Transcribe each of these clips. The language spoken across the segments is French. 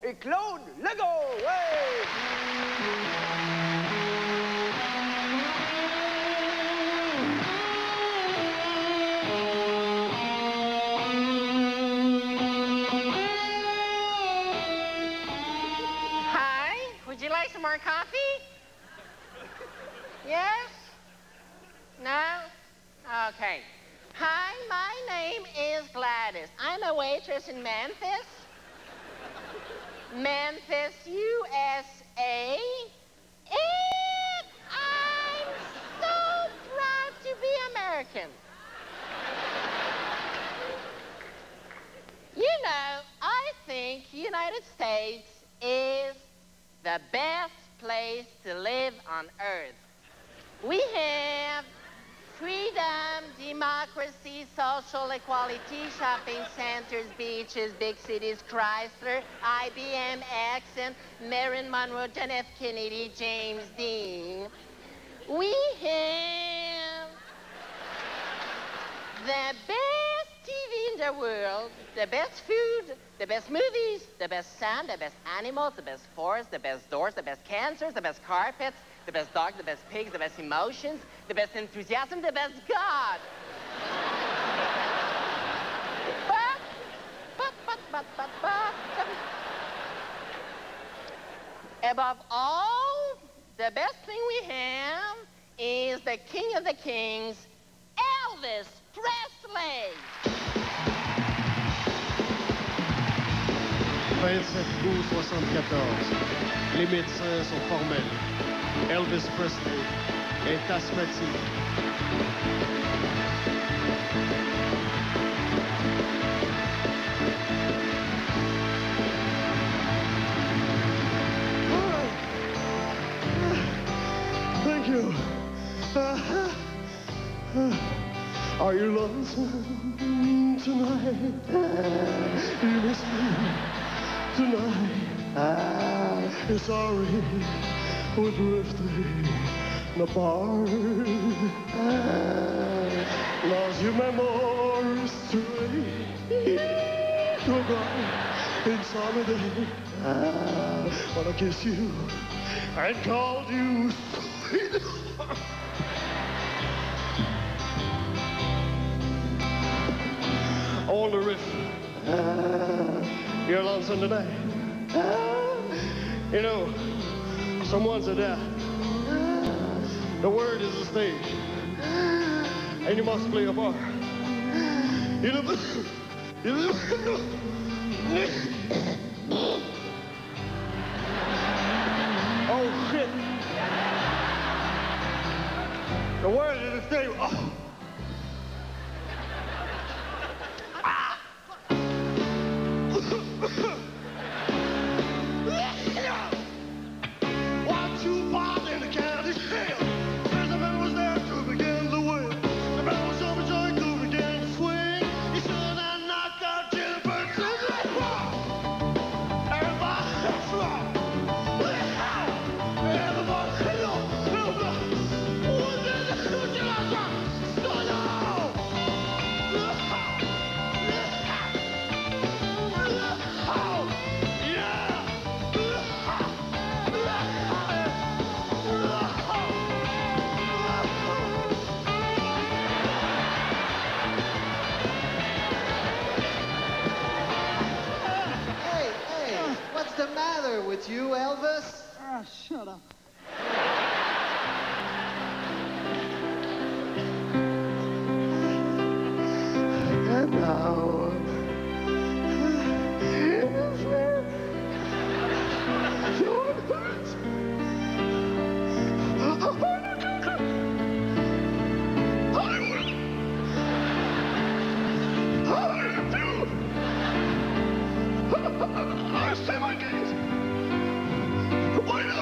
et Claude Legault. Ouais! Hi, would you like some more coffee? Yes? No? Okay. Hi, my name is Gladys. I'm a waitress in Memphis. Memphis, USA. And I'm so proud to be American. You know, I think United States is the best place to live on earth. We have freedom, democracy, social equality, shopping centers, beaches, big cities, Chrysler, IBM, Exxon, Marilyn Monroe, John F. Kennedy, James Dean. We have the best TV in the world, the best food, the best movies, the best sound, the best animals, the best forests, the best doors, the best cancers, the best carpets, the best dogs, the best pigs, the best emotions, the best enthusiasm, the best God. But. Above all, the best thing we have is the king of the kings, Elvis Presley. 27 août 74. Les médecins sont formels. Elvis Presley est asthmatique. Thank you. Are you lonesome tonight? You miss me tonight. You're sorry we're drifting apart. Lost your memories straight to a bright summer day. Wanna kiss you and call you sweet. I wonder if you're lonesome tonight. You know, someone's a death. The word is a stage, and you must play a part. You know, oh shit! The word is a stage. Oh. With you, Elvis? Ah, shut up. And now, I say my case. Why not?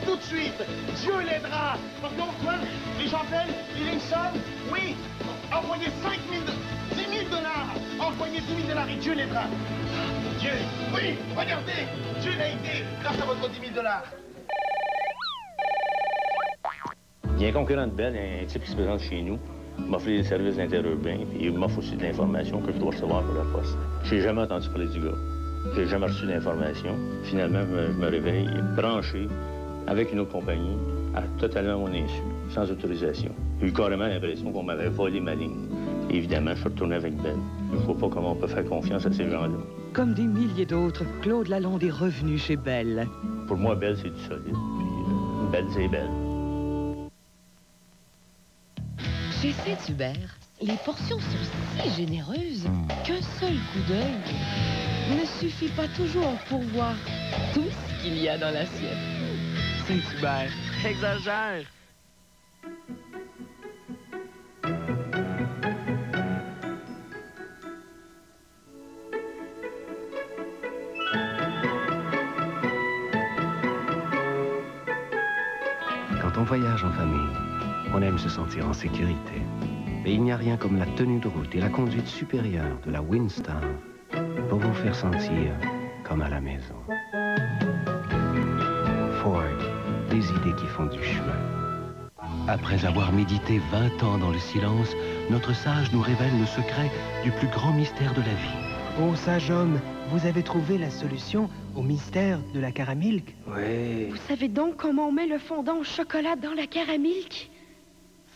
tout de suite. Dieu l'aidera. Par contre, toi, les gens pellent, les lignes sonnent. Oui, envoyez 5 000, 10 000 $. Envoyez 10 000 $ et Dieu l'aidera. Dieu, oui, regardez, Dieu l'a aidé grâce à votre 10 000 $. Il y a un concurrent de Bell, un type qui se présente chez nous, m'offre des services interurbains, puis il m'offre aussi de l'information que je dois recevoir pour la poste. J'ai jamais entendu parler du gars. J'ai jamais reçu d'informations. Finalement, je me réveille branché avec une autre compagnie, à totalement mon insu, sans autorisation. J'ai eu carrément l'impression qu'on m'avait volé ma ligne. Et évidemment, je suis retourné avec Bell. Je ne vois pas comment on peut faire confiance à ces gens-là. Comme des milliers d'autres, Claude Lalonde est revenu chez Bell. Pour moi, Bell, c'est du solide. Puis Bell, c'est Bell. Chez Saint-Hubert, les portions sont si généreuses qu'un seul coup d'œil ne suffit pas toujours pour voir tout ce qu'il y a dans l'assiette. Saint-Hubert, exagère! Quand on voyage en famille, on aime se sentir en sécurité. Mais il n'y a rien comme la tenue de route et la conduite supérieure de la Windstar pour vous faire sentir comme à la maison. Ford, des idées qui font du chemin. Après avoir médité 20 ans dans le silence, notre sage nous révèle le secret du plus grand mystère de la vie. Oh, sage homme, vous avez trouvé la solution au mystère de la caramilk? Oui. Vous savez donc comment on met le fondant au chocolat dans la caramilk?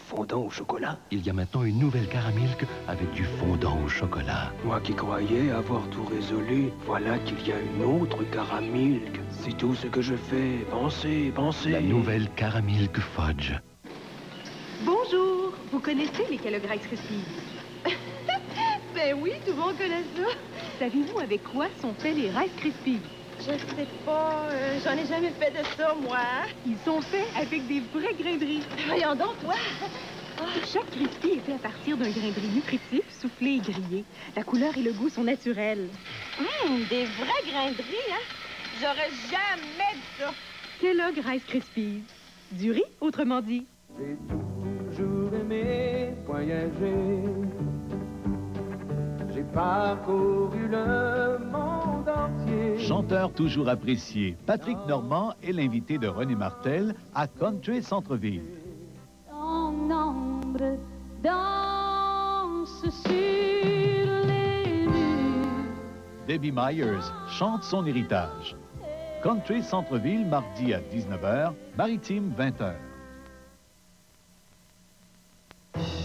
Fondant au chocolat? Il y a maintenant une nouvelle caramilk avec du fondant au chocolat. Moi qui croyais avoir tout résolu, voilà qu'il y a une autre caramilk. C'est tout ce que je fais. Pensez, pensez. La nouvelle caramilk fudge. Bonjour, vous connaissez les Kellogg Rice Krispies? Ben oui, tout le monde connaît ça. Savez-vous avec quoi sont faits les Rice Krispies? Je sais pas, j'en ai jamais fait de ça, moi. Ils sont faits avec des vraies grains de riz. Voyons donc, toi. Chaque Crispy est fait à partir d'un grain de riz nutritif, soufflé et grillé. La couleur et le goût sont naturels. Des vrais grains de riz, hein? J'aurais jamais dit ça. Kellogg Rice Krispies. Du riz, autrement dit. J'ai toujours aimé voyager. J'ai parcouru le monde entier. Chanteur toujours apprécié, Patrick Normand est l'invité de René Martel à Country Centre-Ville. Ton ombre danse sur les murs. Debbie Myers chante son héritage. Country Centre-Ville, mardi à 19h, Maritime 20h.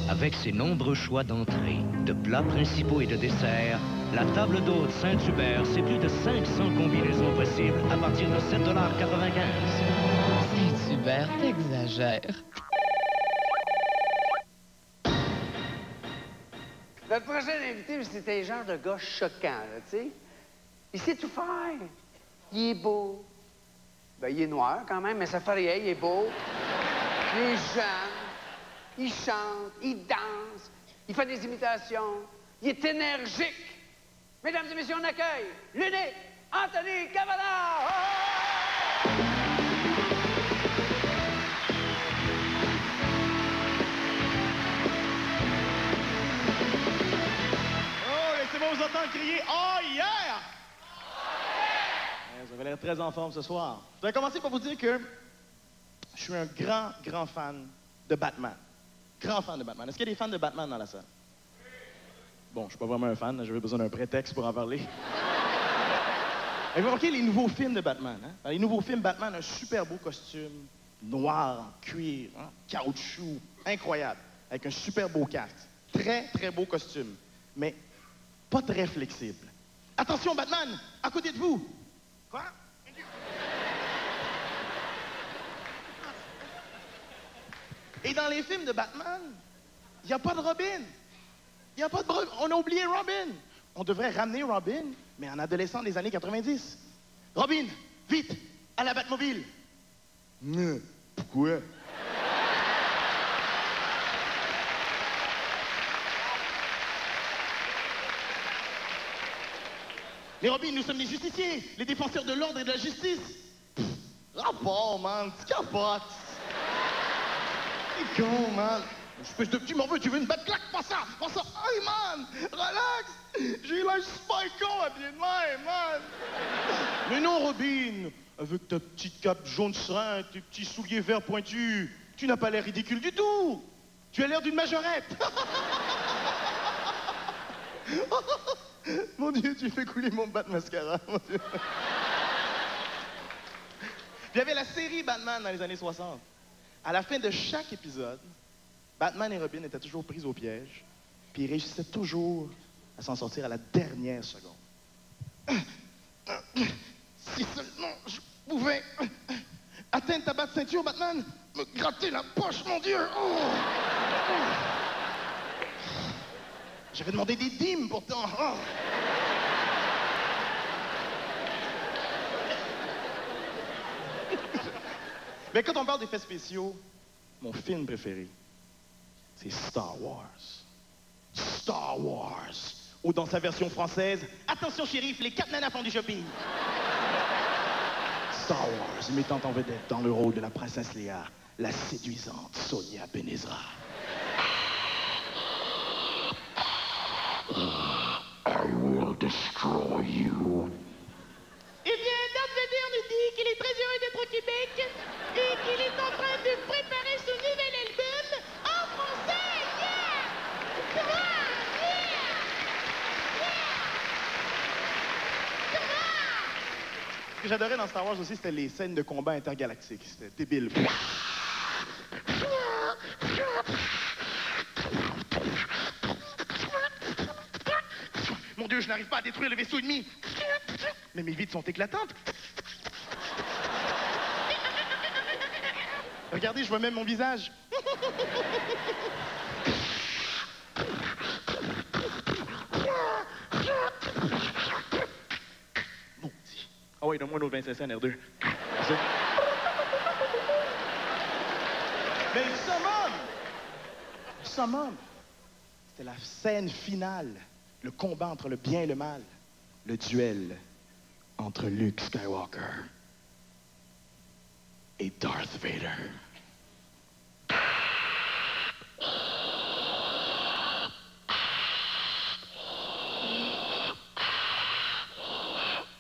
Avec ses nombreux choix d'entrées, de plats principaux et de desserts, la table d'hôte Saint-Hubert, c'est plus de 500 combinaisons possibles à partir de 7,95 $. Saint-Hubert, t'exagères. Notre prochain invité, c'est un genre de gars choquant, là, tu sais. Il sait tout faire. Il est beau. Ben, il est noir quand même, mais ça fait rien, il est beau. Il est jeune. Il chante, il danse, il fait des imitations, il est énergique. Mesdames et messieurs, on accueille l'unique Anthony Cavana! Oh, laissez-moi vous entendre crier « Oh, yeah! » Vous avez l'air très en forme ce soir. Je vais commencer par vous dire que je suis un grand fan de Batman. Grand fan de Batman. Est-ce qu'il y a des fans de Batman dans la salle? Bon, je suis pas vraiment un fan, j'avais besoin d'un prétexte pour en parler. Avez-vous remarqué les nouveaux films de Batman? Hein? Dans les nouveaux films, Batman a un super beau costume, noir, en cuir, hein? Caoutchouc, incroyable, avec un super beau casque. Très beau costume, mais pas très flexible. Attention, Batman, à côté de vous! Quoi? Et dans les films de Batman, il n'y a pas de Robin. Il n'y a pas de... On a oublié Robin. On devrait ramener Robin, mais en adolescent des années 90. Robin, vite, à la Batmobile. Pourquoi? Mais Robin, nous sommes les justiciers, les défenseurs de l'ordre et de la justice. Robin! pas, man. Tu capotes. T'es con, man. Espèce de petit morveux, tu veux une bête claque? Pas ça! Pas ça! Hey, man! Relax! J'ai l'air super con à bien de même, man! Mais non, Robin! Avec ta petite cape jaune serein, tes petits souliers verts pointus, tu n'as pas l'air ridicule du tout! Tu as l'air d'une majorette! Mon Dieu, tu fais couler mon bat de mascara, mon Dieu! Il y avait la série Batman dans les années 60. À la fin de chaque épisode, Batman et Robin étaient toujours pris au piège, puis ils réussissaient toujours à s'en sortir à la dernière seconde. Si seulement je pouvais atteindre ta batte ceinture, Batman, me gratter la poche, mon Dieu! Oh! J'avais demandé des dîmes, pourtant. Oh! Mais quand on parle d'effets spéciaux, mon film préféré, c'est Star Wars. Star Wars. Ou dans sa version française, attention shérif, les 4 nanas font du shopping. Star Wars, mettant en vedette dans le rôle de la princesse Léa, la séduisante Sonia Benezra. I will destroy you. Eh bien, Darth Vader nous dit qu'il est très heureux d'être au Québec et qu'il est en train de préparer son nouvel album en français. Yeah! Come on! Yeah! Yeah! Come on! Ce que j'adorais dans Star Wars aussi, c'était les scènes de combat intergalactiques. C'était débile. Mon Dieu, je n'arrive pas à détruire le vaisseau ennemi. Mais mes vides sont éclatantes. Regardez, je vois même mon visage. Bon, si. Ah oui, donne-moi un autre 25 cents R2. Mais le summum, c'était la scène finale. Le combat entre le bien et le mal. Le duel entre Luke Skywalker et Darth Vader.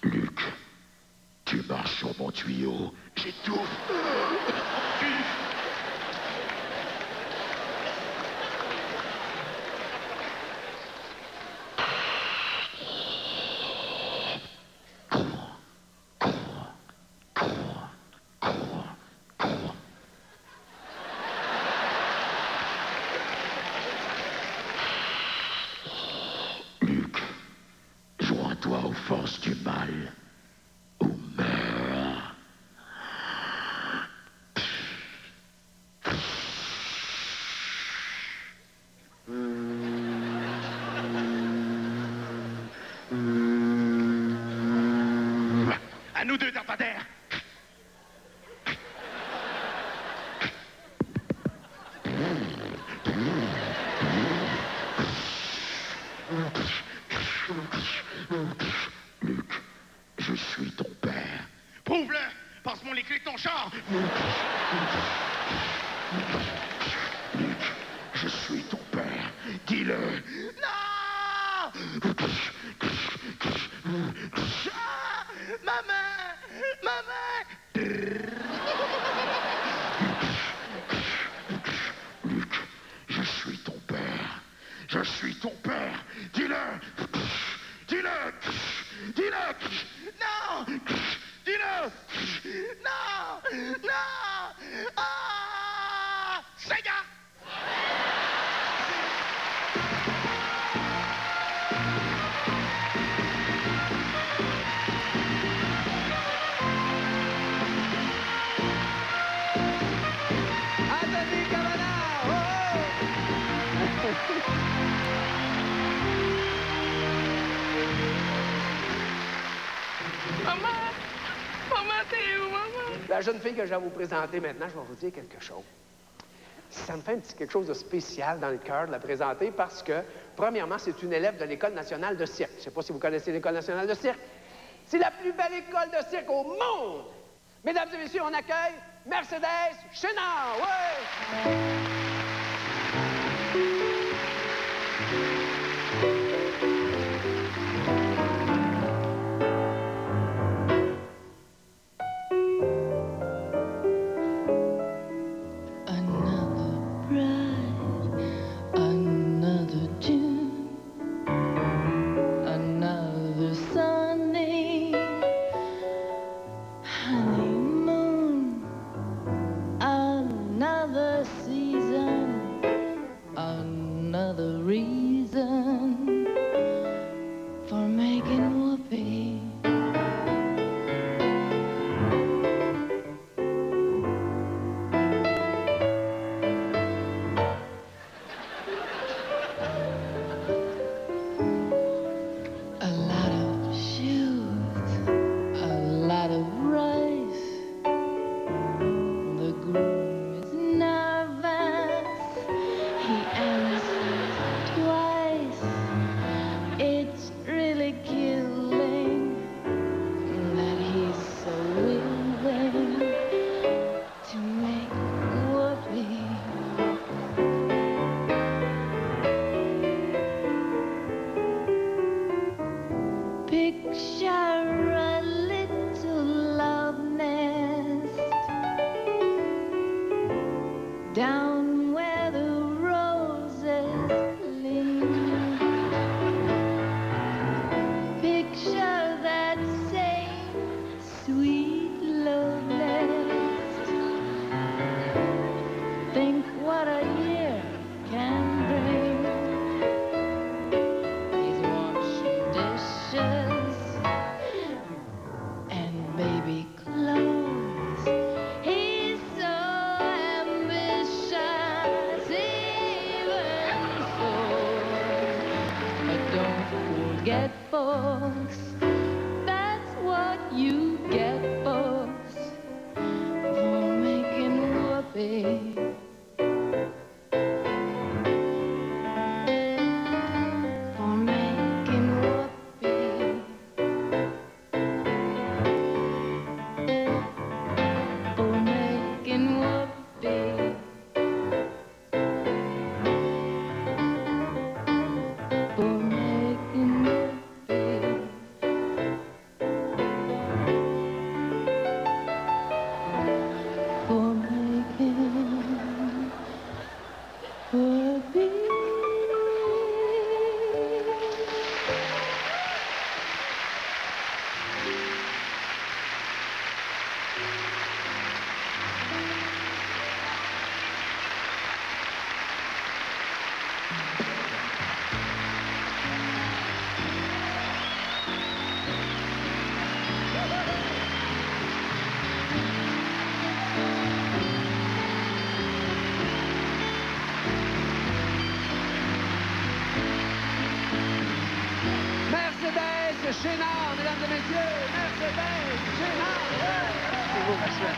Luke, tu marches sur mon tuyau. J'étouffe. Joins-toi aux forces du mal, ou meurs. À nous deux, Darth Vader. Luke, je suis ton père. Prouve-le! Passe-moi les clés de ton char! Luke, je suis ton père. Dis-le. Non! Ah! Maman! Maman! Luke, je suis ton père. Je suis ton père. Dis-le. Dis-le. Dis-le. Non! Dis-le! Non! Non! Ah! Sega! Anthony Cavana! Maman! Maman, t'es où, maman? La jeune fille que je vais vous présenter maintenant, je vais vous dire quelque chose. Ça me fait un petit quelque chose de spécial dans le cœur de la présenter parce que, premièrement, c'est une élève de l'École nationale de cirque. Je ne sais pas si vous connaissez l'École nationale de cirque. C'est la plus belle école de cirque au monde! Mesdames et messieurs, on accueille Mercedes Chénard. Ouais! Down where the roses lean. Picture that same sweet love nest. Think what a year can bring. He's washing dishes and baby clothes. He's so ambitious, even so. But don't forget, folks, that's what you get, folks, for making whoopee. For making whoopee. For making whoopee. For making whoopee. For making whoopee. Mercedes Chénard, mesdames et messieurs, Mercedes Chénard. C'est beau, monsieur.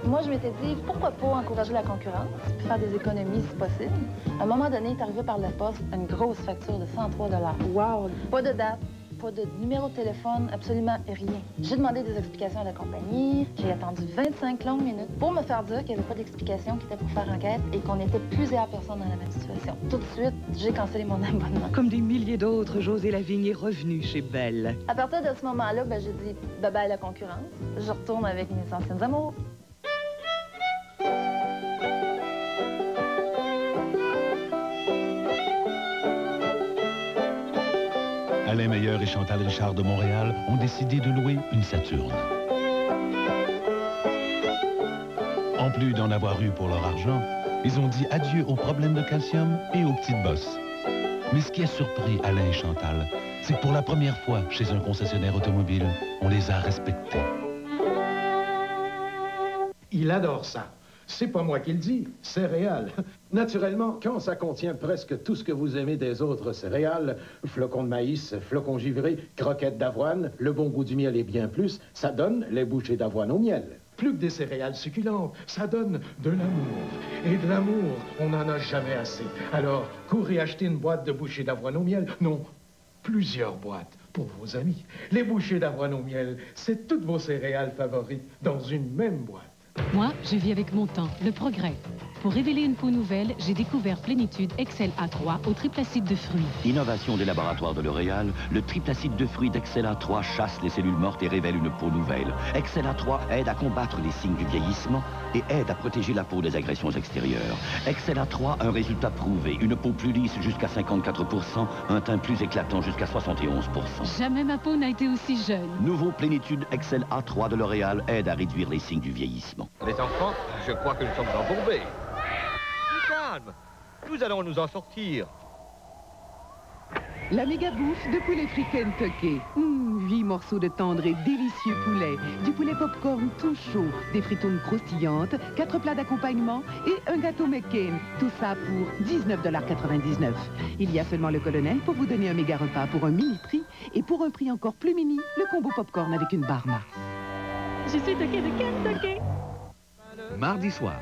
Moi, je m'étais dit, pourquoi pas encourager la concurrence, puis faire des économies si possible. À un moment donné, est arrivé par la poste une grosse facture de 103 $. Wow! Pas de date, pas de numéro de téléphone, absolument rien. J'ai demandé des explications à la compagnie. J'ai attendu 25 longues minutes pour me faire dire qu'il n'y avait pas d'explication qui était pour faire enquête et qu'on était plusieurs personnes dans la même situation. Tout de suite, j'ai cancellé mon abonnement. Comme des milliers d'autres, José Lavigne est revenue chez Belle. À partir de ce moment-là, j'ai dit bye-bye à la concurrence. Je retourne avec mes anciennes amours. Alain Meilleur et Chantal Richard de Montréal ont décidé de louer une Saturne. En plus d'en avoir eu pour leur argent, ils ont dit adieu aux problèmes de calcium et aux petites bosses. Mais ce qui a surpris Alain et Chantal, c'est que pour la première fois chez un concessionnaire automobile, on les a respectés. Il adore ça. C'est pas moi qui le dis, céréales. Naturellement, quand ça contient presque tout ce que vous aimez des autres céréales, flocons de maïs, flocons givrés, croquettes d'avoine, le bon goût du miel et bien plus, ça donne les bouchées d'avoine au miel. Plus que des céréales succulentes, ça donne de l'amour. Et de l'amour, on n'en a jamais assez. Alors, courez acheter une boîte de bouchées d'avoine au miel. Non, plusieurs boîtes pour vos amis. Les bouchées d'avoine au miel, c'est toutes vos céréales favorites dans une même boîte. Moi, je vis avec mon temps, le progrès. Pour révéler une peau nouvelle, j'ai découvert Plénitude Excel A3 au triple acide de fruits. Innovation des laboratoires de L'Oréal, le triple acide de fruits d'Excel A3 chasse les cellules mortes et révèle une peau nouvelle. Excel A3 aide à combattre les signes du vieillissement et aide à protéger la peau des agressions extérieures. Excel A3, un résultat prouvé, une peau plus lisse jusqu'à 54%, un teint plus éclatant jusqu'à 71%. Jamais ma peau n'a été aussi jeune. Nouveau Plénitude Excel A3 de L'Oréal aide à réduire les signes du vieillissement. Les enfants, je crois que nous sommes embourbés. Calme, nous allons nous en sortir. La méga bouffe de poulet frit Kentucky. 8 morceaux de tendre et délicieux poulet, du poulet popcorn tout chaud, des fritounes croustillantes, 4 plats d'accompagnement et un gâteau McCain. Tout ça pour 19,99 $. Il y a seulement le colonel pour vous donner un méga repas pour un mini prix et pour un prix encore plus mini, le combo popcorn avec une barre Mars. Je suis toquée de Kentucky. Mardi soir,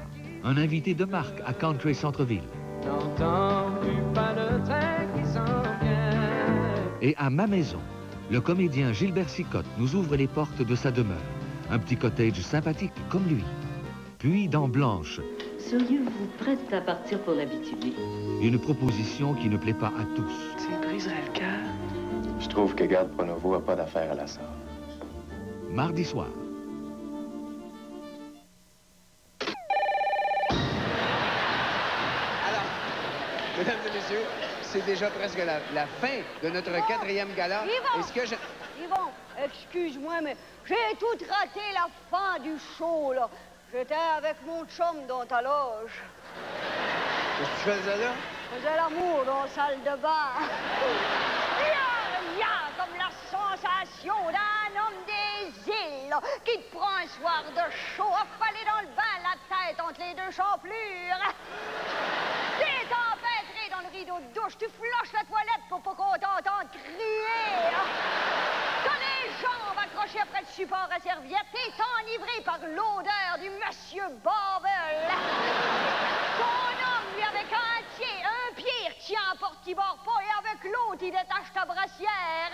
un invité de marque à Country Centre-Ville. N'entends-tu pas le train qui s'en vient? Et à ma maison, le comédien Gilbert Sicotte nous ouvre les portes de sa demeure. Un petit cottage sympathique comme lui. Puis dans Blanche, Seriez-vous prête à partir pour l'Abitibi? une proposition qui ne plaît pas à tous. Tu me briserais le cœur. Je trouve que Garde Pronovo n'a pas d'affaire à la salle. Mardi soir. Mesdames et messieurs, c'est déjà presque la fin de notre 4e gala. Yvon! Est-ce que je... Yvon, excuse-moi, mais j'ai tout raté la fin du show, là. J'étais avec mon chum dans ta loge. Qu'est-ce que tu faisais là? Je faisais l'amour dans la salle de bain. Comme la sensation d'un homme des îles là, qui te prend un soir de chaud, affalé dans le bain, la tête entre les deux champlures. T'es empêtré dans le rideau de douche, tu flushes la toilette pour pas qu'on t'entende crier. T'as les jambes accrochées après le support à serviette, t'es enivré par l'odeur du monsieur Barbel. Ton homme, lui, avec un pied, retient un portibord pas et avec l'autre, il détache ta brassière.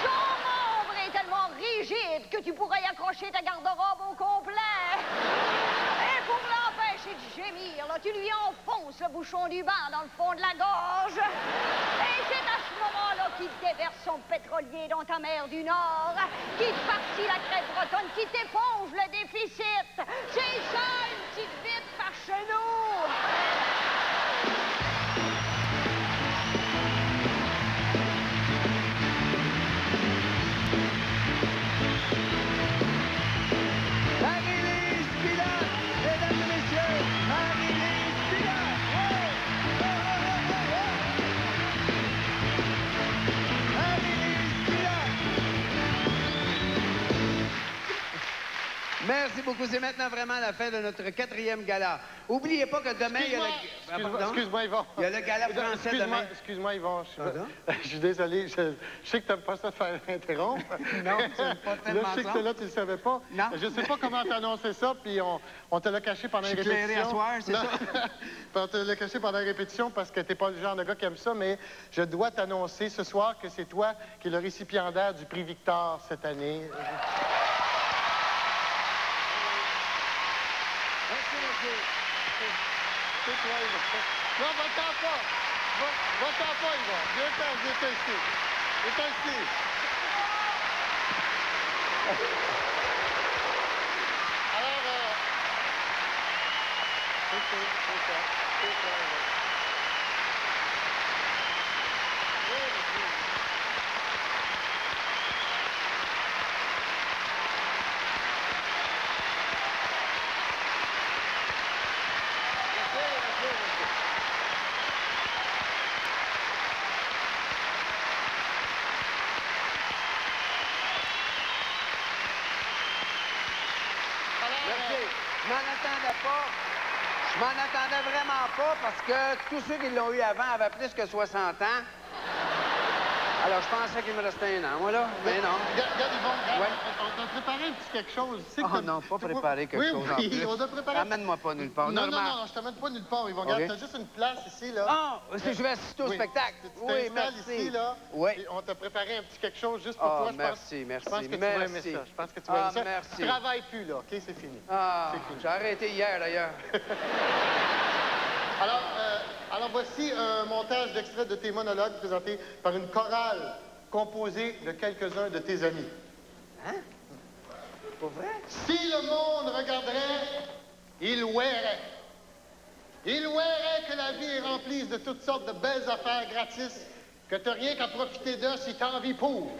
Son membre est tellement rigide que tu pourrais y accrocher ta garde-robe au complet. Et pour l'empêcher de gémir, là, tu lui enfonces le bouchon du bain dans le fond de la gorge. Et c'est à ce moment-là qu'il déverse son pétrolier dans ta mer du Nord, qui te farcit la crête bretonne, qui t'éponge le déficit. C'est ça, une petite vite par chez nous. Merci beaucoup. C'est maintenant vraiment la fin de notre 4e gala. Oubliez pas que demain, il y a le... Excuse-moi, Yvon. Il y a le gala français demain. Excuse-moi, Yvon. Je suis désolé. Je sais que tu n'aimes pas ça de faire interrompre. Non, c'est pas tellement là, je sais que là, tu ne le savais pas. Non. Je ne sais pas comment t'annoncer ça, puis on te l'a caché pendant les répétitions. Je suis clairé à soir, c'est ça? Puis on te l'a caché pendant les répétitions parce que tu n'es pas le genre de gars qui aime ça, mais je dois t'annoncer ce soir que c'est toi qui es le récipiendaire du prix Victor cette année. C'est toi, Yvon. Non, va-t'en pas. Va-t'en pas, Yvon. Viens ici. Viens ici. Alors, c'est ça, Yvon. Je m'en attendais pas. Je m'en attendais vraiment pas parce que tous ceux qui l'ont eu avant avaient plus que 60 ans. Alors, je pensais qu'il me restait un an, moi, là. Mais non. Regarde, Yvon, Ouais. on t'a préparé un petit quelque chose. Tu sais Oh non, pas préparer quelque chose en plus. on t'a préparé... Amène-moi pas nulle part. Non, Normal. je t'amène pas nulle part, Yvon. OK. Regarde, t'as juste une place ici, là. Ah, je vais assister au spectacle. Tu Oui, t'installes merci. ici, là. Oui. Et on t'a préparé un petit quelque chose juste pour Ah, toi. merci, merci, Je pense que tu vas aimer ça. Je pense que tu vas aimer ça. merci. Tu travailles plus, là, OK? C'est fini. Ah, C'est fini. j'ai arrêté hier, d'ailleurs. Alors, voici un montage d'extraits de tes monologues présentés par une chorale composée de quelques-uns de tes amis. Hein? Pour vrai? Si le monde regarderait, il verrait. Il verrait que la vie est remplie de toutes sortes de belles affaires gratis, que t'as rien qu'à profiter d'eux si t'as envie pour.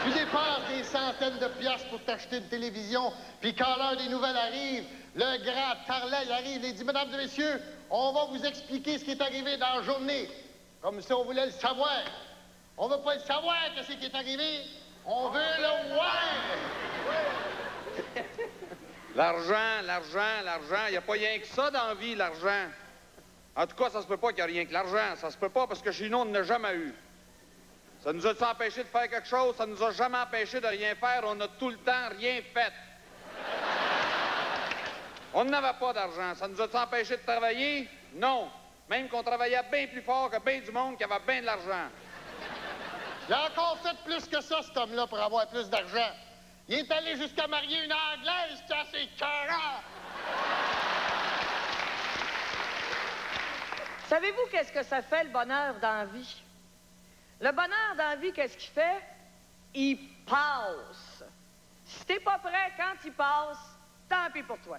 Tu dépenses des centaines de piastres pour t'acheter une télévision, puis quand l'heure des nouvelles arrive, le grand tarlet il arrive et dit « Mesdames et messieurs, on va vous expliquer ce qui est arrivé dans la journée. » Comme si on voulait le savoir. On veut pas le savoir qu'est-ce qui est arrivé. On veut le voir. L'argent, il n'y a pas rien que ça dans la vie, l'argent. En tout cas, ça se peut pas qu'il n'y a rien que l'argent. Ça se peut pas parce que chez nous, on n'en a jamais eu. Ça nous a empêché de faire quelque chose, ça nous a jamais empêché de rien faire. On a tout le temps rien fait. On n'avait pas d'argent. Ça nous a empêché de travailler? Non. Même qu'on travaillait bien plus fort que bien du monde qui avait bien de l'argent. Il a encore fait plus que ça, cet homme-là, pour avoir plus d'argent. Il est allé jusqu'à marier une Anglaise, qui a ses cœurs. Savez-vous qu'est-ce que ça fait, le bonheur dans la vie? Le bonheur dans la vie, qu'est-ce qu'il fait? Il passe. Si t'es pas prêt quand il passe, tant pis pour toi.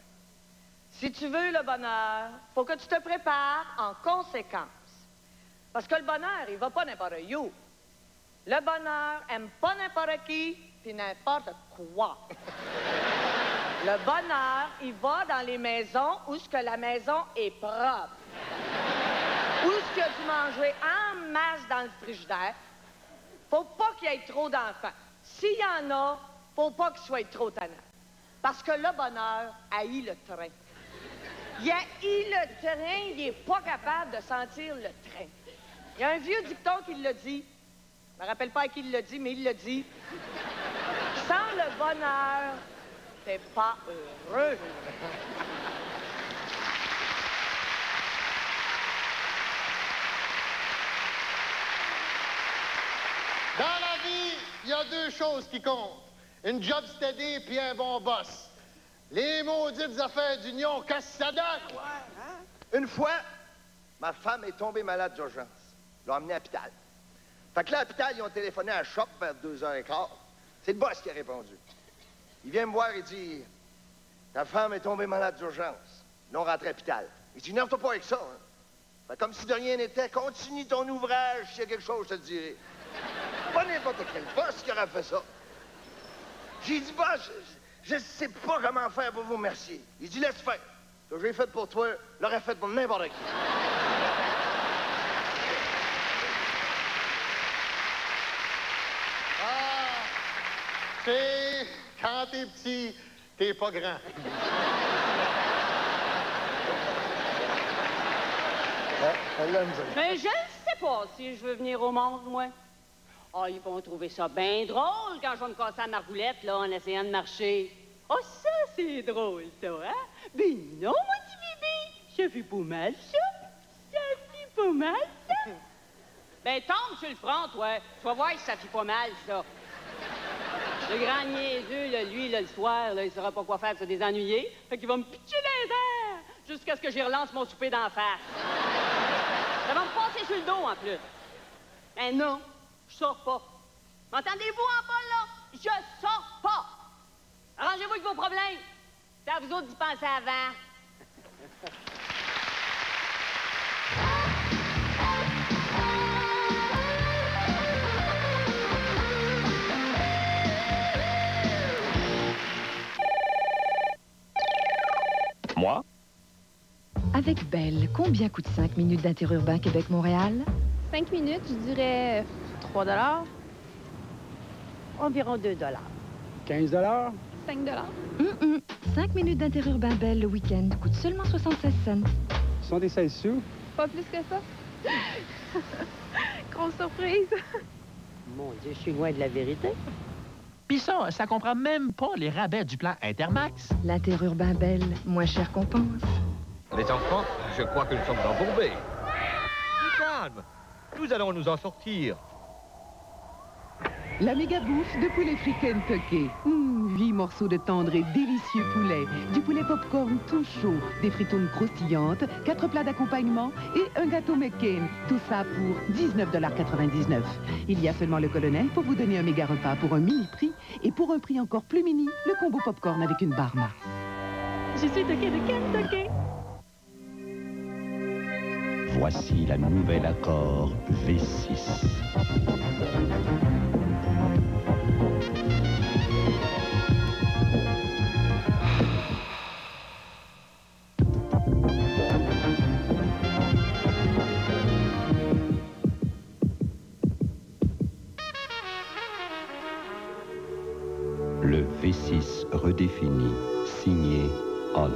Si tu veux le bonheur, faut que tu te prépares en conséquence. Parce que le bonheur, il va pas n'importe où. Le bonheur aime pas n'importe qui, puis n'importe quoi. Le bonheur, il va dans les maisons où ce que la maison est propre. Où ce qu'il y a du manger en masse dans le frigidaire. Faut pas qu'il y ait trop d'enfants. S'il y en a, faut pas qu'il soit trop tannant. Parce que le bonheur haït le train. Il haït le train, il est pas capable de sentir le train. Il y a un vieux dicton qui le dit. Je me rappelle pas à qui il l'a dit, mais il le dit. Sans le bonheur, t'es pas heureux. Dans la vie, il y a deux choses qui comptent. Une job steady puis un bon boss. Les maudites affaires d'union, qu'est-ce que ça donne? Une fois, ma femme est tombée malade d'urgence. Ils l'ont emmenée à l'hôpital. Fait que là, à l'hôpital, ils ont téléphoné à la shop vers 2h15. C'est le boss qui a répondu. Il vient me voir et dit « Ta femme est tombée malade d'urgence. Ils l'ont rentrée à l'hôpital. » Il dit « N'en toi pas avec ça. Hein. » Fait comme si de rien n'était. Continue ton ouvrage. S'il y a quelque chose, je te le dirai. Pas n'importe quel boss qui aura fait ça. J'ai dit « Boss, je sais pas comment faire pour vous remercier. » Il dit « Laisse faire. Ce que j'ai fait pour toi, l'aurais fait pour n'importe qui. » C'est quand t'es petit, t'es pas grand. Mais je ne sais pas si je veux venir au monde, moi. Oh, ils vont trouver ça bien drôle quand je vais me casser la margoulette, là, en essayant de marcher. Oh, ça, c'est drôle, ça, hein? Ben non, mon petit bébé, ça fait pas mal, ça. Ça fait pas mal, ça. Ben, tombe sur le front, toi. Tu vas voir si ça fait pas mal, ça. Le grand niaiseux, là, lui, là, le soir, là, il saura pas quoi faire de se désennuyer. Fait qu'il va me pitcher les airs jusqu'à ce que j'y relance mon souper d'en face. Ça va me passer sur le dos, en plus. Ben non, je sors pas. M'entendez-vous en bas, là? Je sors pas. Arrangez-vous avec vos problèmes. C'est à vous autres d'y penser avant. Moi? Avec Belle, combien coûte 5 minutes d'interurbain Québec-Montréal? 5 minutes, je dirais 3 $. Environ 2 $. 15 $? 5 5 minutes d'interurbain belle le week-end coûte seulement 76 cents. Ce sont des 16 sous. Pas plus que ça? Grosse surprise. Mon Dieu, je suis loin de la vérité. Puis ça comprend même pas les rabais du plan Intermax. L'interurbain belle, moins cher qu'on pense. Les enfants, je crois que nous sommes embourbés. Du calme. Nous allons nous en sortir. La méga bouffe de poulet frit Kentucky. 8 morceaux de tendre et délicieux poulet, du poulet popcorn tout chaud, des fritounes croustillantes, 4 plats d'accompagnement et un gâteau McCain. Tout ça pour 19,99 $. Il y a seulement le colonel pour vous donner un méga repas pour un mini prix et pour un prix encore plus mini, le combo popcorn avec une barre Mars. Je suis toquée de Kentucky. Voici la nouvelle Accord V6. Le V6 redéfini, signé Honda.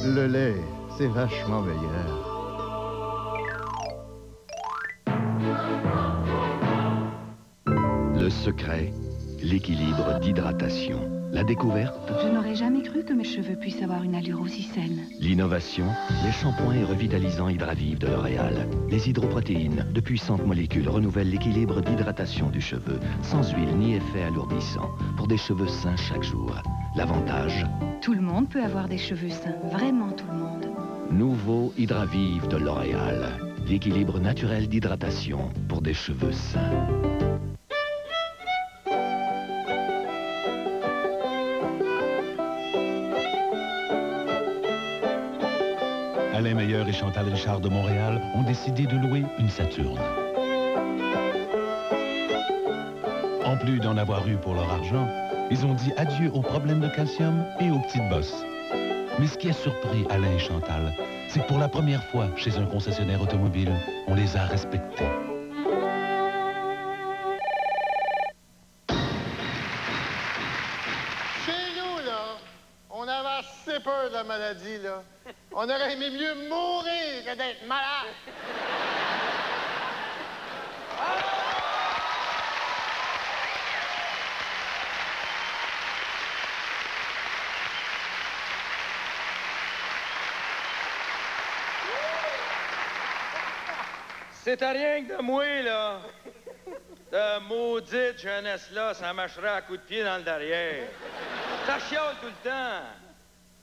Le lait, c'est vachement meilleur. Le secret, l'équilibre d'hydratation. La découverte, Je n'aurais jamais cru que mes cheveux puissent avoir une allure aussi saine. l'innovation, les shampoings et revitalisants Hydravive de L'Oréal. Les hydroprotéines, de puissantes molécules, renouvellent l'équilibre d'hydratation du cheveu, sans huile ni effet alourdissant, pour des cheveux sains chaque jour. L'avantage, Tout le monde peut avoir des cheveux sains, vraiment tout le monde. nouveau Hydravive de L'Oréal. L'équilibre naturel d'hydratation pour des cheveux sains. Alain Meilleur et Chantal Richard de Montréal ont décidé de louer une Saturne. En plus d'en avoir eu pour leur argent, ils ont dit adieu aux problèmes de calcium et aux petites bosses. Mais ce qui a surpris Alain et Chantal, c'est que pour la première fois chez un concessionnaire automobile, on les a respectés. Chez nous, là, on avait assez peur de la maladie, là. On aurait aimé mieux mourir que d'être malade. C'était rien que de moi, là. De maudite jeunesse-là, ça marcherait à coups de pied dans le derrière. Ça chiale tout le temps.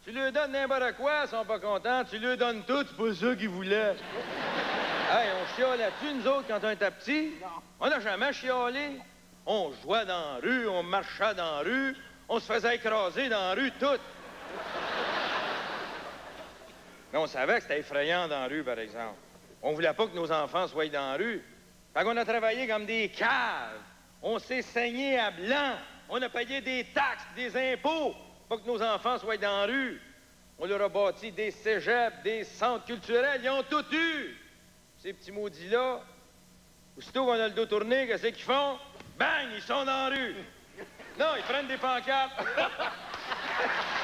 Tu lui donnes n'importe quoi, ils sont pas contents. Tu lui donnes tout, c'est pas ça qu'ils voulaient. Hey, on chiale là-dessus, nous autres, quand on était petits? On n'a jamais chialé. On jouait dans la rue, on marchait dans la rue, on se faisait écraser dans la rue, tout. Mais on savait que c'était effrayant dans la rue, par exemple. On voulait pas que nos enfants soient dans la rue. Fait qu'on a travaillé comme des caves. On s'est saigné à blanc. On a payé des taxes, des impôts, pour que nos enfants soient dans la rue. On leur a bâti des cégeps, des centres culturels. Ils ont tout eu. Ces petits maudits-là, aussitôt qu'on a le dos tourné, qu'est-ce qu'ils font? Bang! Ils sont dans la rue. Non, ils prennent des pancartes.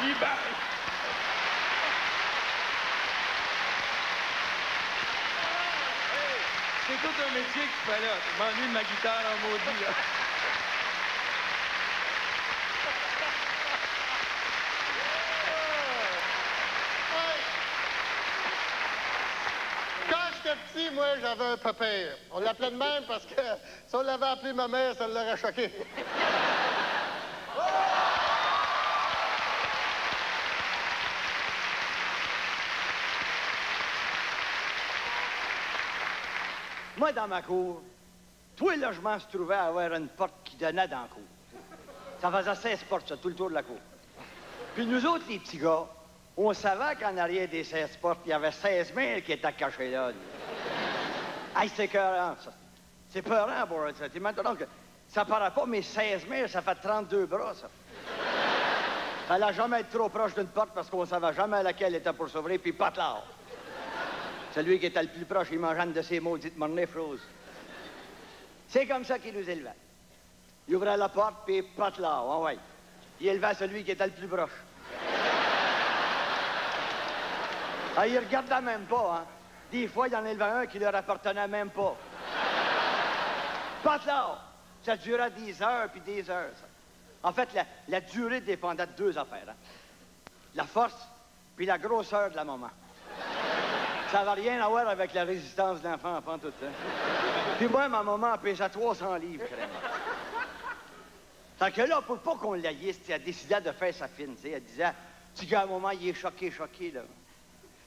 Ils bang! C'est tout un métier que tu fais là. Je m'ennuie de ma guitare en maudit, là. Quand j'étais petit, moi, j'avais un pépère. On l'appelait de même parce que si on l'avait appelé ma mère, ça l'aurait choqué. Moi, dans ma cour, tous les logements se trouvaient à avoir une porte qui donnait dans la cour. Ça faisait 16 portes, ça, tout le tour de la cour. Puis nous autres, les petits gars, on savait qu'en arrière des 16 portes, il y avait 16 000 qui étaient cachés là. Hey, c'est écœurant, ça. C'est peurant, Boris. C'est maintenant que ça paraît pas, mais 16 000, ça fait 32 bras, ça. Fallait jamais être trop proche d'une porte parce qu'on savait jamais laquelle était pour s'ouvrir, puis pas de l'or. Celui qui était le plus proche, il mangeait une de ses maudites mornifroses. C'est comme ça qu'il nous élevait. Il ouvrait la porte, puis pas de l'or, ouais. Il élevait celui qui était le plus proche. Ah, il regardait même pas, hein. Des fois, il en élevait un qui leur appartenait même pas. Pas de l'or. Ça durait des heures puis des heures, ça. En fait, la durée dépendait de deux affaires, hein. La force puis la grosseur de la maman. Ça n'avait rien à voir avec la résistance de l'enfant, en tout ça. Puis moi, ma maman pesait 300 livres, carrément. Fait que là, pour pas qu'on l'haïsse, elle décidait de faire sa fine, tu sais. Elle disait, petit gars, maman, il est choqué, là.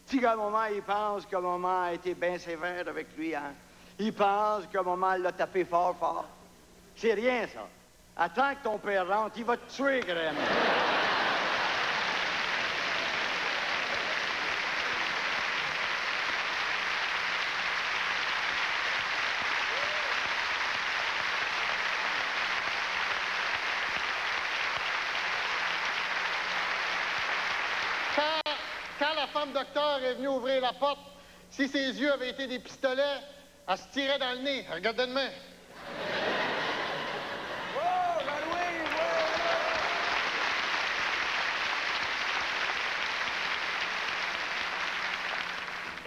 Petit gars, maman, il pense que maman a été bien sévère avec lui, hein. Il pense que maman l'a tapé fort, fort. C'est rien, ça. Attends que ton père rentre, il va te tuer, carrément. Quand la femme docteur est venue ouvrir la porte, si ses yeux avaient été des pistolets, elle se tirait dans le nez. Regardez de main.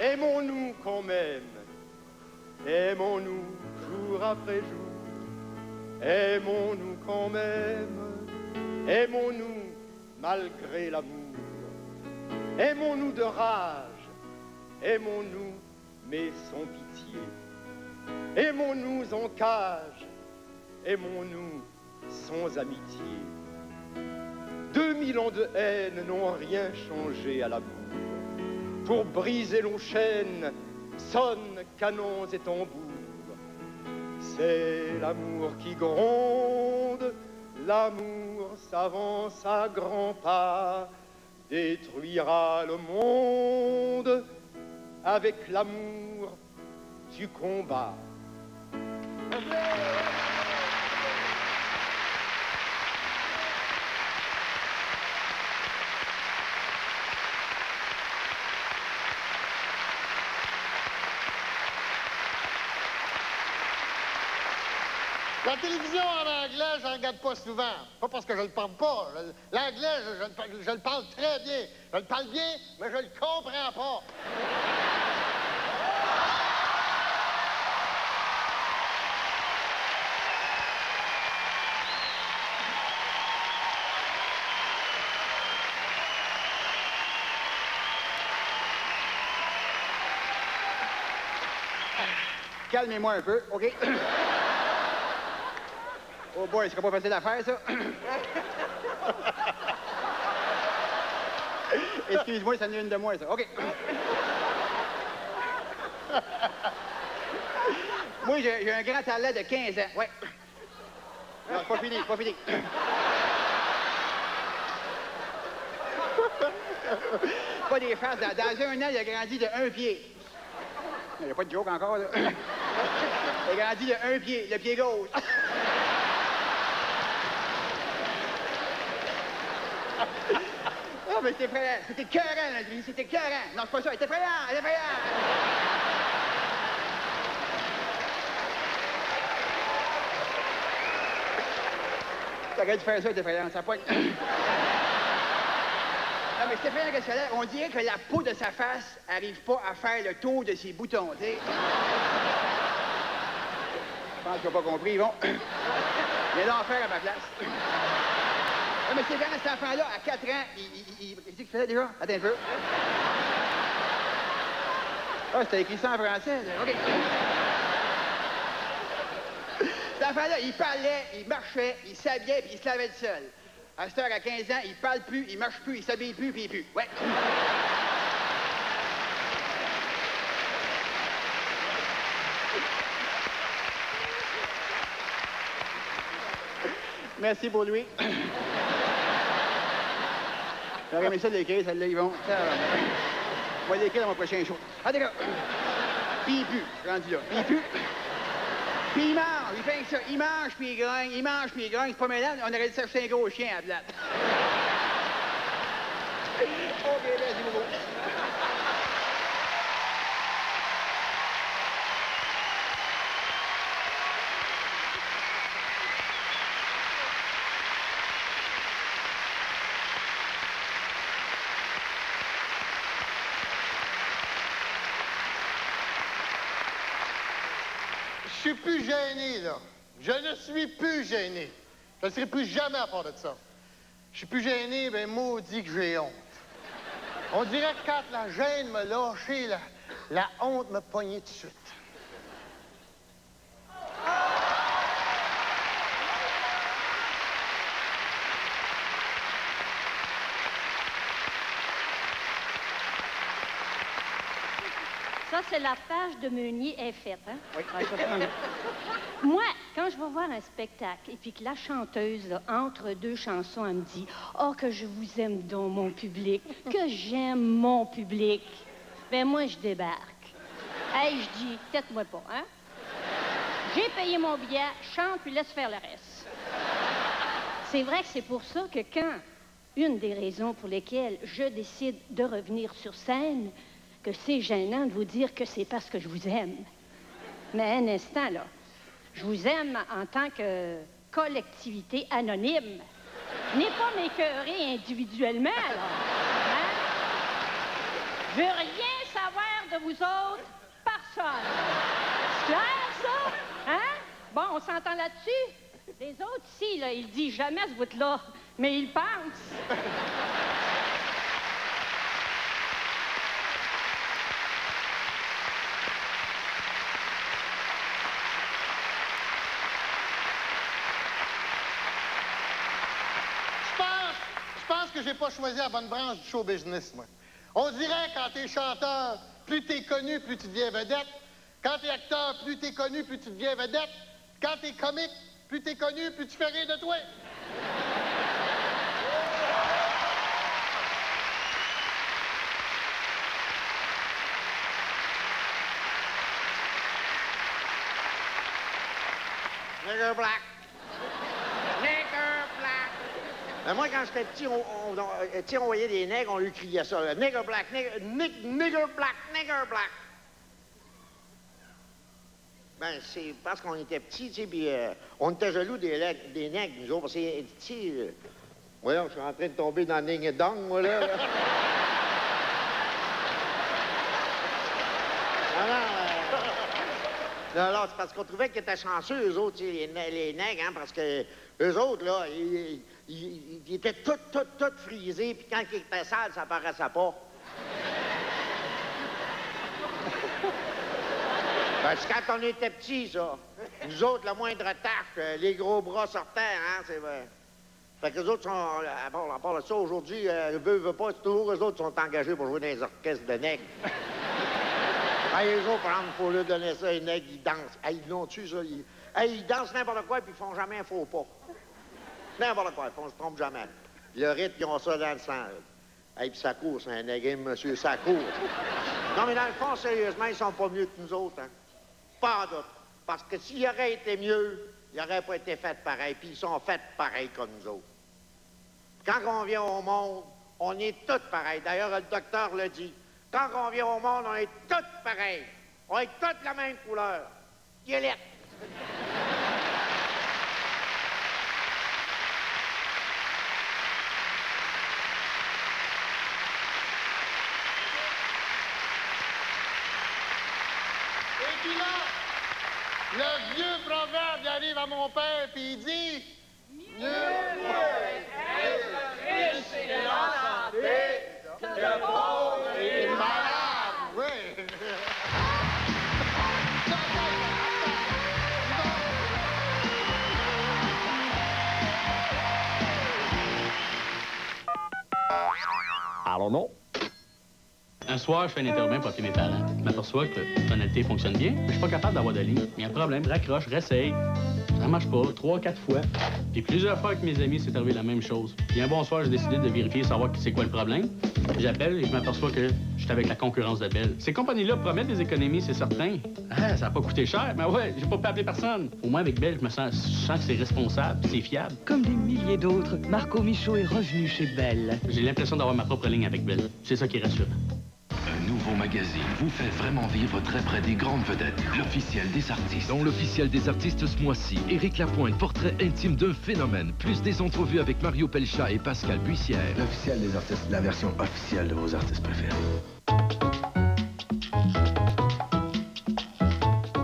Aimons-nous quand même, aimons-nous jour après jour, aimons-nous quand même, aimons-nous malgré l'amour, aimons-nous de rage, aimons-nous mais sans pitié, aimons-nous en cage, aimons-nous sans amitié. 2000 ans de haine n'ont rien changé à l'amour. Pour briser nos chaînes, sonnent canons et tambours. C'est l'amour qui gronde, l'amour s'avance à grands pas, détruira le monde. Avec l'amour, tu combats. La télévision en anglais, je ne regarde pas souvent. Pas parce que je le parle pas. L'anglais, je le parle très bien. Je le parle bien, mais je le comprends pas. Calmez-moi un peu, OK? Oh boy, ce serait pas facile à faire, ça. Excuse-moi, ça en est une de moi, ça. OK. Moi, j'ai un grand talent de 15 ans. Ouais. Non, c'est pas fini, c'est pas fini. Pas des farces. Dans un an, il a grandi de 1 pied. Il n'y a pas de joke encore, là. Il a grandi de 1 pied, le pied gauche. Oh, mais c'est effrayant. C'était écœurant, la vie. C'était écœurant. Non, c'est pas ça. C'est effrayant. C'est effrayant. T'aurais dû faire ça, c'est effrayant. Ça n'a pas... Non, mais c'est effrayant que ça là. On dirait que la peau de sa face n'arrive pas à faire le tour de ses boutons, tu sais. Je pense qu'il n'a pas compris, bon. Il est l'enfer à ma place. Non, mais c'est quand cet enfant-là, à 4 ans, qu'est-ce qu'il faisait déjà? Attends un peu. Ah, c'était écrit ça en français, là. OK. Cet enfant-là, il parlait, il marchait, il s'habillait, puis il se lavait le seul. À cette heure, à 15 ans, il parle plus, il marche plus, il s'habille plus, puis il pue. Ouais. Merci pour lui. J'aurais aimé ça l'écrire, celle-là, Yvon. On va l'écrire dans mon prochain show. Ah, d'accord. Puis il pue, je suis rendu là. Puis il pue. Puis il mange, il fait ça. Il mange, puis il grogne, il mange, puis il grogne. C'est pas mélange, on aurait dit ça, c'est un gros chien à la plate. OK, vas-y, Bobo. Je suis plus gêné, là. Je ne suis plus gêné. Je ne serai plus jamais à part de ça. Je suis plus gêné, ben maudit que j'ai honte. On dirait que quand la gêne m'a lâché, la honte m'a pogné tout de suite. Ça, c'est la page de Meunier est faite, hein? Oui. Ouais, je vais prendre. Moi, quand je vais voir un spectacle et puis que la chanteuse, là, entre deux chansons, elle me dit « Oh, que je vous aime donc, mon public, que j'aime mon public », ben moi, je débarque. Hey, je dis « Tête-moi pas, hein? J'ai payé mon billet, chante puis laisse faire le reste. » C'est vrai que c'est pour ça que quand une des raisons pour lesquelles je décide de revenir sur scène, que c'est gênant de vous dire que c'est parce que je vous aime. Mais un instant, là, je vous aime en tant que collectivité anonyme. Je n'ai pas m'écœurer individuellement, là. Hein? Je veux rien savoir de vous autres, personne. C'est clair, ça? Hein? Bon, on s'entend là-dessus? Les autres, ici, là, ils disent jamais ce bout-là, mais ils pensent. Je pense que j'ai pas choisi la bonne branche du show business, moi. On dirait quand t'es chanteur, plus t'es connu, plus tu deviens vedette. Quand t'es acteur, plus t'es connu, plus tu deviens vedette. Quand t'es comique, plus t'es connu, plus tu fais rire de toi. Nigger black. Nigger black. Moi, quand j'étais petit, on voyait des nègres, on lui criait ça. Nigger black, nigger black, nigger black. Ben, c'est parce qu'on était petits, tu sais, puis on était jaloux des nègres, nous autres, parce que, tu sais, voyons, je suis en train de tomber dans le ding dong, moi, là. Non, c'est parce qu'on trouvait qu'ils étaient chanceux, eux autres, les nègres, hein, parce que eux autres, là, ils étaient tout frisés, puis quand ils étaient sales, ça paraissait pas. Parce que quand on était petits, ça, nous autres, la moindre tâche, les gros bras sortaient, hein, c'est vrai. Fait que les autres sont, à part de ça, aujourd'hui, veut pas, c'est toujours eux autres sont engagés pour jouer dans les orchestres de nègres. Les autres, par exemple, il faut leur donner ça, les nègres, ils dansent. Ils l'ont-tu, ça? Ils dansent n'importe quoi, puis ils font jamais un faux pas. N'importe quoi, ils se trompent jamais. Le rythme, ils ont ça dans le sang. Puis ça court, c'est un nègre, monsieur, ça court. Non, mais dans le fond, sérieusement, ils sont pas mieux que nous autres, hein? Pas en doute. Parce que s'ils auraient été mieux, ils n'auraient pas été faits pareil, puis ils sont faits pareil comme nous autres. Quand on vient au monde, on est tous pareils. D'ailleurs, le docteur le dit. Quand on vient au monde, on est tous pareils. On est tous la même couleur. Violette. Et puis là, le vieux proverbe, il arrive à mon père, puis il dit... Mieux être riche et en santé que pauvre et malade. Oui. Alors non. Un soir, je fais un interurbain pour appeler mes parents. Je m'aperçois que la tonalité fonctionne bien, mais je suis pas capable d'avoir de ligne. Il y a un problème, raccroche, réessaye. Ça marche pas, 3, 4 fois. Puis plusieurs fois avec mes amis, c'est arrivé la même chose. Puis un bon soir, j'ai décidé de vérifier, savoir c'est quoi le problème. J'appelle et je m'aperçois que j'étais avec la concurrence de Bell. Ces compagnies-là promettent des économies, c'est certain. Ah, ça n'a pas coûté cher, mais ouais, j'ai pas pu appeler personne. Au moins avec Bell, je sens que c'est responsable, c'est fiable. Comme des milliers d'autres, Marco Michaud est revenu chez Bell. J'ai l'impression d'avoir ma propre ligne avec Bell. C'est ça qui rassure. Un nouveau magazine vous fait vraiment vivre très près des grandes vedettes. L'officiel des artistes. Dans l'officiel des artistes ce mois-ci, Éric Lapointe, portrait intime d'un phénomène. Plus des entrevues avec Mario Pelchat et Pascal Buissière. L'officiel des artistes, la version officielle de vos artistes préférés.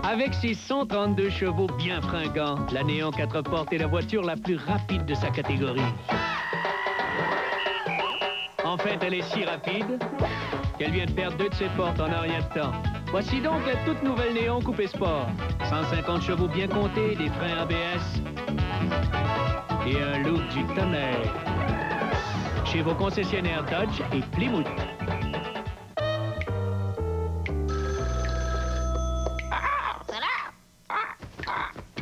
Avec ses 132 chevaux bien fringants, la Néon 4 portes est la voiture la plus rapide de sa catégorie. En fait, elle est si rapide qu'elle vient de perdre 2 de ses portes en un rien de temps. Voici donc la toute nouvelle Néon Coupé Sport. 150 chevaux bien comptés, des freins ABS et un look du tonnerre. Chez vos concessionnaires Dodge et Plymouth.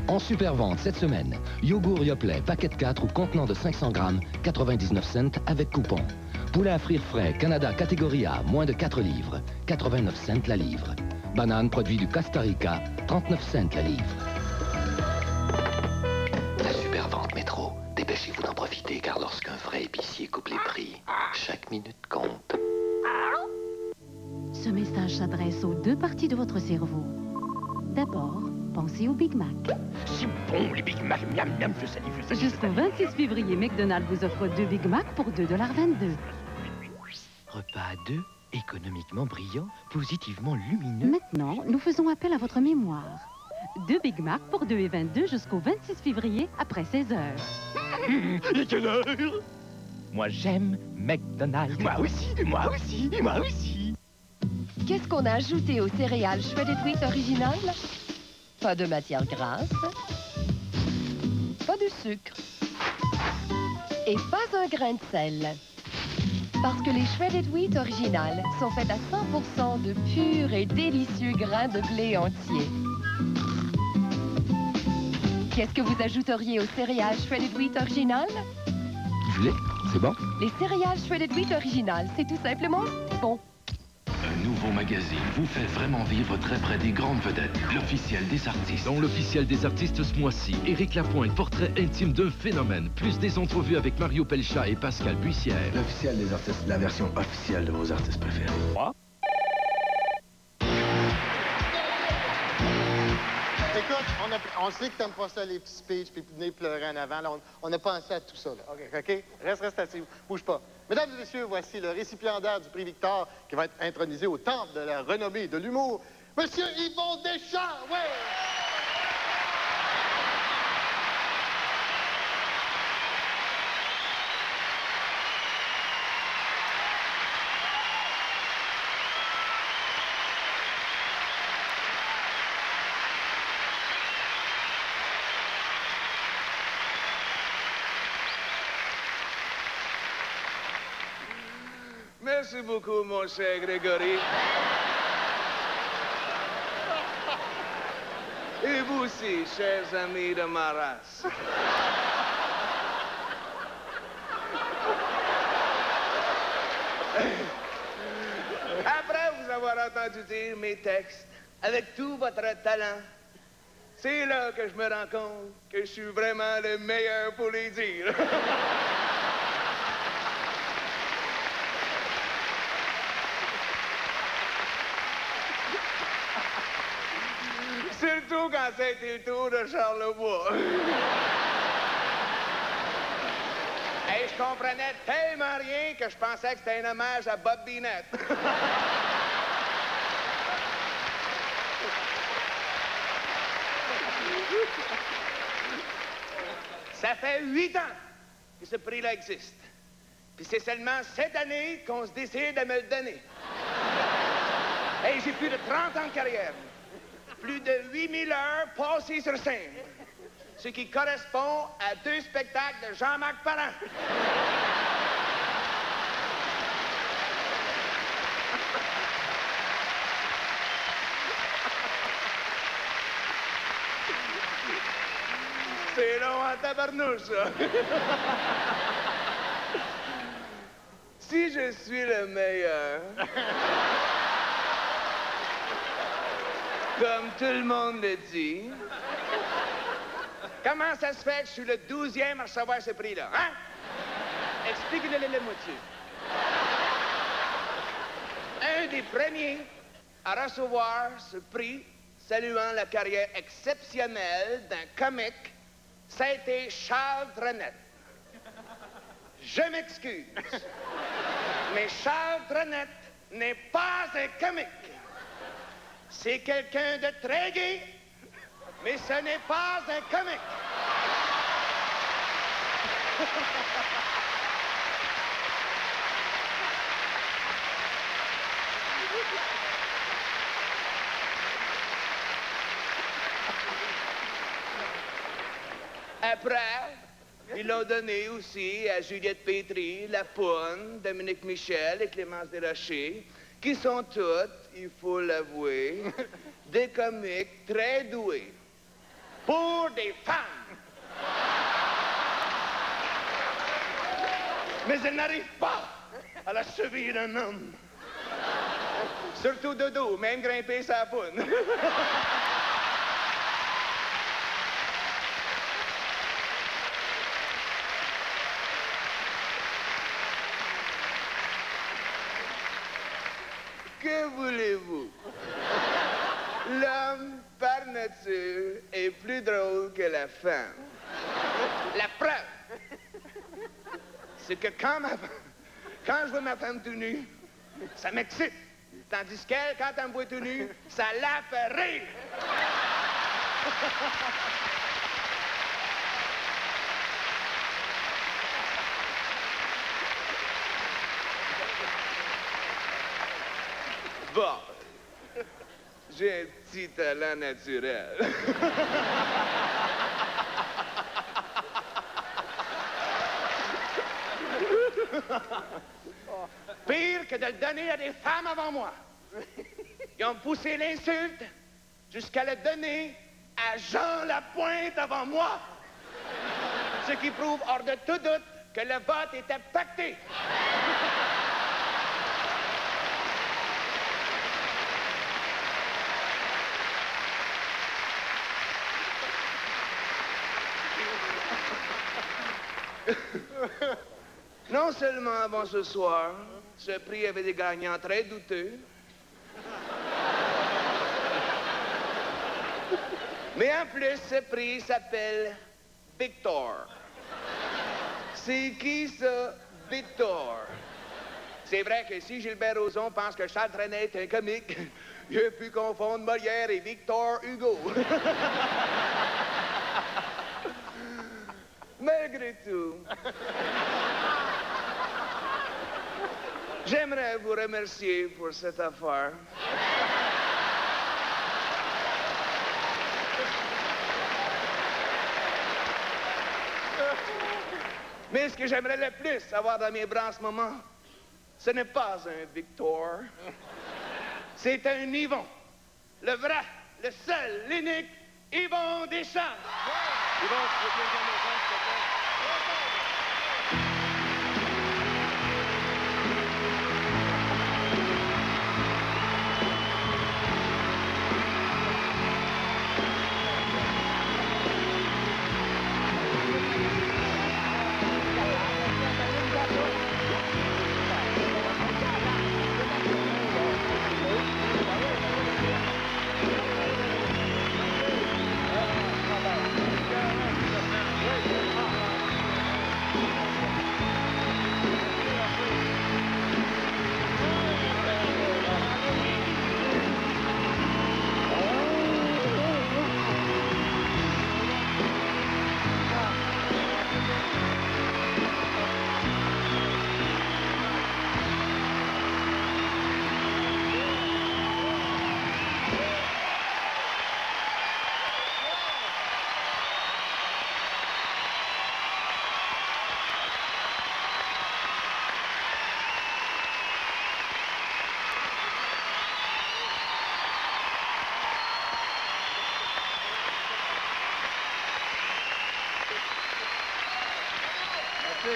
En super vente cette semaine, yogourt Yoplait, paquet de 4 ou contenant de 500 grammes, 99 cents avec coupon. Poulet à frire frais, Canada catégorie A, moins de 4 livres, 89 cents la livre. Banane produit du Costa Rica, 39 cents la livre. La super vente métro. Dépêchez-vous d'en profiter car lorsqu'un vrai épicier coupe les prix, chaque minute compte. Ce message s'adresse aux 2 parties de votre cerveau. D'abord, pensez au Big Mac. C'est bon, les Big Mac. Miam, miam, je salue, je salue. Jusqu'au 26 février, McDonald's vous offre 2 Big Mac pour $2,22. Repas à 2, économiquement brillant, positivement lumineux. Maintenant, nous faisons appel à votre mémoire. 2 Big Mac pour $2,22 jusqu'au 26 février après 16 heures. Et quelle heure? Moi, j'aime McDonald's. Moi aussi, moi aussi, moi aussi. Qu'est-ce qu'on a ajouté aux céréales Shredded Wheat originales? Pas de matière grasse, pas de sucre et pas un grain de sel. Parce que les Shredded Wheat originales sont faites à 100% de purs et délicieux grains de blé entier. Qu'est-ce que vous ajouteriez aux céréales Shredded Wheat originales? Du lait, c'est bon. Les céréales Shredded Wheat originales, c'est tout simplement bon. Un nouveau magazine vous fait vraiment vivre très près des grandes vedettes. L'officiel des artistes. Dans l'officiel des artistes ce mois-ci, Éric Lapointe, portrait intime d'un phénomène. Plus des entrevues avec Mario Pelchat et Pascal Buissière. L'officiel des artistes, la version officielle de vos artistes préférés. Écoute, on sait que t'aimes pas ça, les petits speeches, puis venir pleurer en avant. Là, on a pensé à tout ça. Là. OK? Reste assis. Bouge pas. Mesdames et messieurs, voici le récipiendaire du prix Victor qui va être intronisé au temple de la renommée de l'humour, Monsieur Yvon Deschamps. Ouais! Merci beaucoup, mon cher Grégory. Et vous aussi, chers amis de ma race. Après vous avoir entendu dire mes textes avec tout votre talent, c'est là que je me rends compte que je suis vraiment le meilleur pour les dire. Surtout quand c'était le tour de Charlebois. Et je comprenais tellement rien que je pensais que c'était un hommage à Bob Binette. Ça fait 8 ans que ce prix-là existe. Puis c'est seulement cette année qu'on se décide de me le donner. Et j'ai plus de 30 ans de carrière. Plus de 8000 heures passées sur scène, ce qui correspond à 2 spectacles de Jean-Marc Parent. C'est long en tabarnouche, ça. Si je suis le meilleur, comme tout le monde le dit, comment ça se fait que je suis le 12e à recevoir ce prix-là, hein? Expliquez-le moi dessus. Un des premiers à recevoir ce prix, saluant la carrière exceptionnelle d'un comique, ça a été Charles Drenette. Je m'excuse, mais Charles Drenette n'est pas un comique. C'est quelqu'un de très gai, mais ce n'est pas un comique. Après, ils l'ont donné aussi à Juliette Pétry, La Poune, Dominique Michel et Clémence Desrochers, qui sont toutes, il faut l'avouer, des comiques très doués. Pour des femmes. Mais elles n'arrivent pas à la cheville d'un homme. Surtout de dos, même grimper sa poune. Que voulez-vous? L'homme, par nature, est plus drôle que la femme. La preuve, c'est que quand je vois ma femme tout nue, ça m'excite. Tandis qu'elle, quand elle me voit tout nu, ça la fait rire. Bon, j'ai un petit talent naturel. Pire que de le donner à des femmes avant moi. Ils ont poussé l'insulte jusqu'à le donner à Jean Lapointe avant moi. Ce qui prouve hors de tout doute que le vote était pacté. Non seulement avant ce soir, ce prix avait des gagnants très douteux, mais en plus, ce prix s'appelle Victor. C'est qui ça, Victor? C'est vrai que si Gilbert Rozon pense que Charles Trenet est un comique, il a pu confondre Molière et Victor Hugo. Malgré tout, j'aimerais vous remercier pour cette affaire. Mais ce que j'aimerais le plus avoir dans mes bras en ce moment, ce n'est pas un Victor, c'est un Yvon. Le vrai, le seul, l'unique Yvon Deschamps. Yvon, tu veux bien gagner le temps, s'il te plaît?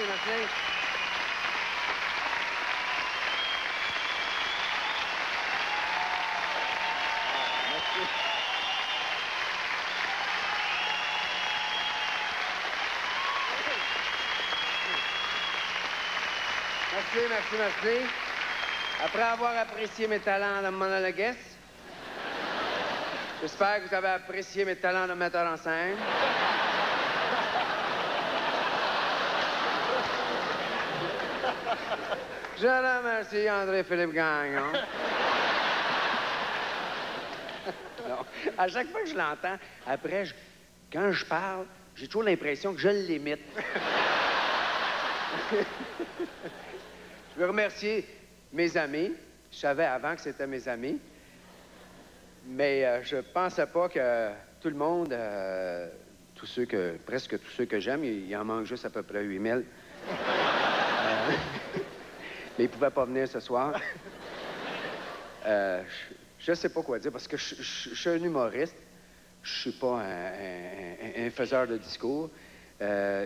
merci. Merci. Après avoir apprécié mes talents de monologuiste, j'espère que vous avez apprécié mes talents de metteur en scène. Je remercie André-Philippe Gagnon. Non. À chaque fois que je l'entends, après, quand je parle, j'ai toujours l'impression que je l'imite. Je veux remercier mes amis. Je savais avant que c'était mes amis. Mais je pensais pas que tout le monde, presque tous ceux que j'aime, il en manque juste à peu près 8000. Mais ils ne pouvaient pas venir ce soir. Je ne sais pas quoi dire, parce que je suis un humoriste. Je suis pas un faiseur de discours.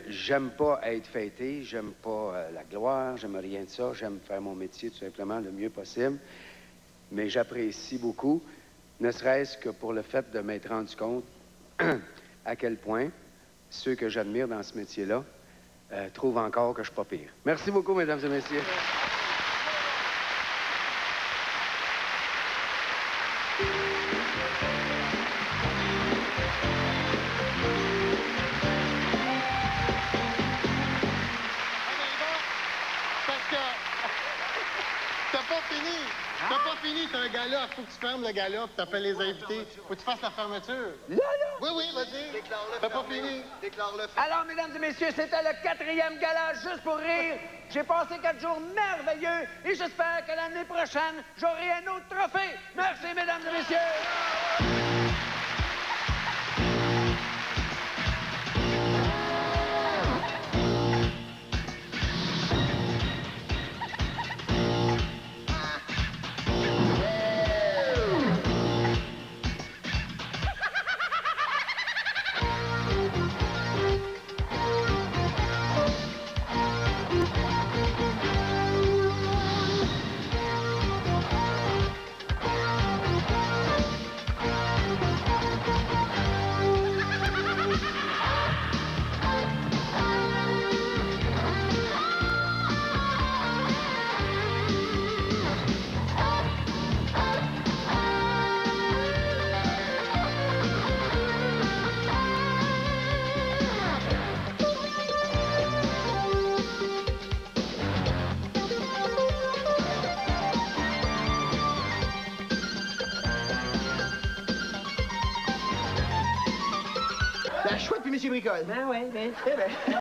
J'aime pas être fêté, j'aime pas la gloire, j'aime rien de ça. J'aime faire mon métier tout simplement le mieux possible. Mais j'apprécie beaucoup, ne serait-ce que pour le fait de m'être rendu compte à quel point ceux que j'admire dans ce métier-là trouvent encore que je suis pas pire. Merci beaucoup, mesdames et messieurs. T'as un gala, faut que tu fermes le gala, puis t'appelles les invités. Faut que tu fasses la fermeture. Là? Oui, vas-y. T'as pas fini. Déclare-le. Alors, mesdames et messieurs, c'était le 4e gala Juste pour rire. J'ai passé 4 jours merveilleux et j'espère que l'année prochaine, j'aurai un autre trophée. Merci, mesdames et messieurs. La chouette puis Monsieur Bricole. Ben oui, ben. Eh ben.